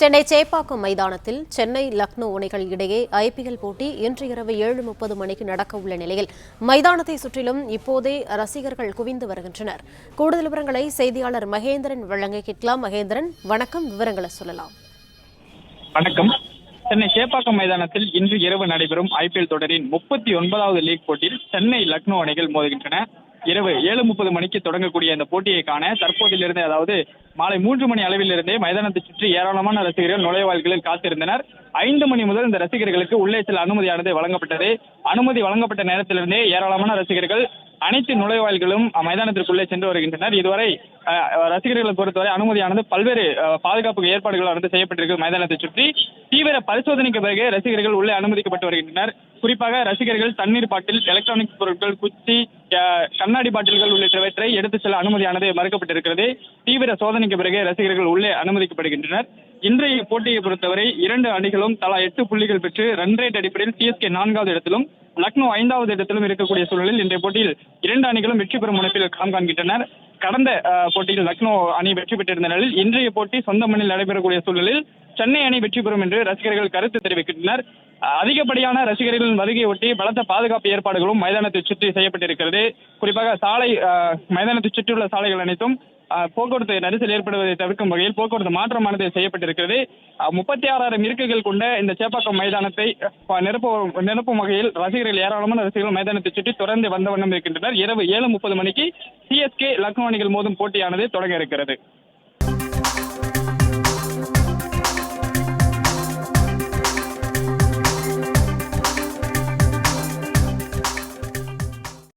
சென்னை சேப்பாக்கம் மைதானத்தில் சென்னை லக்னோ அணிகள் இடையே ஐபிஎல் போட்டி இன்று இரவு 7:30 மணிக்கு நடக்க உள்ள நிலையில் மைதானத்தை சுற்றிலும் இப்போதே ரசிகர்கள் குவிந்து வருகின்றனர். கூடுதல் விவரங்களை செய்தியாளர் மகேந்திரன் வழங்க கேட்கலாம். மகேந்திரன், வணக்கம். விவரங்களை சொல்லலாம். வணக்கம். சென்னை சேப்பாக்கம் மைதானத்தில் இன்று இரவு நடைபெறும் ஐபிஎல் தொடரின் 39வது லீக் போட்டியில் சென்னை லக்னோ அணிகள் மோதுகின்றன. இரவு 7:30 மணிக்கு தொடங்கக்கூடிய இந்த போட்டியை காண தற்போதிலிருந்தே, அதாவது மாலை 3 மணி அளவிலிருந்தே மைதானத்தை சுற்றி ஏராளமான ரசிகர்கள் நுழைவாயில்களில் காத்திருந்தனர். 5 மணி முதல் இந்த ரசிகர்களுக்கு உள்ளே செல்ல அனுமதியானது வழங்கப்பட்டது. அனுமதி வழங்கப்பட்ட நேரத்திலிருந்தே ஏராளமான ரசிகர்கள் அனைத்து நுழைவாயில்களும் மைதானத்திற்குள்ளே சென்று வருகின்றனர். இதுவரை ரசிகர்களை பொறுத்தவரை அனுமதியானது பல்வேறு பாதுகாப்பு ஏற்பாடுகள் செய்யப்பட்டிருக்கு. மைதானத்தை சுற்றி தீவிர பரிசோதனைக்கு பிறகு ரசிகர்கள் உள்ளே அனுமதிக்கப்பட்டு வருகின்றனர். குறிப்பாக ரசிகர்கள் தண்ணீர் பாட்டில், எலக்ட்ரானிக்ஸ் பொருட்கள், குச்சி, கண்ணாடி பாட்டில்கள் உள்ளிட்டவற்றை எடுத்து செல்ல அனுமதியானது மறுக்கப்பட்டிருக்கிறது. தீவிர சோதனைக்கு பிறகு ரசிகர்கள் உள்ளே அனுமதிக்கப்படுகின்றனர். இன்றைய போட்டியை பொறுத்தவரை 2 அணிகளும் தலா 8 புள்ளிகள் பெற்று ரன் ரேட் அடிப்படையில் சிஎஸ்கே 4வது இடத்திலும் லக்னோ 5வது இடத்திலும் இருக்கக்கூடிய சூழலில் இன்றைய போட்டியில் 2 அணிகளும் வெற்றி பெறும் முனைப்பில் களம் காண்கின்றனர். கடந்த போட்டியில் லக்னோ அணி வெற்றி பெற்றிருந்த நிலையில் இன்றைய போட்டி சொந்த மண்ணில் நடைபெறக்கூடிய சூழலில் சென்னை அணி வெற்றி பெறும் என்று ரசிகர்கள் கருத்து தெரிவிக்கின்றனர். அதிகப்படியான ரசிகர்களின் வருகையொட்டி பலத்த பாதுகாப்பு ஏற்பாடுகளும் மைதானத்தை சுற்றி செய்யப்பட்டிருக்கிறது. குறிப்பாக மைதானத்தை சுற்றியுள்ள சாலைகள் அனைத்தும் போக்குவரத்து நெரிசல் ஏற்படுவதை தவிர்க்கும் வகையில் போக்குவரத்து மாற்றமானது செய்யப்பட்டிருக்கிறது. 36,000 இருக்கைகள் கொண்ட இந்த சேப்பாக்கம் மைதானத்தை நிரப்பும் வகையில் ஏராளமான ரசிகர்கள் மைதானத்தை சுற்றி தொடர்ந்து வந்த வண்ணம் இருக்கின்றனர். இரவு 7:30 மணிக்கு சிஎஸ்கே லக்னோ அணிகள் மோதும் போட்டியானது தொடங்க இருக்கிறது.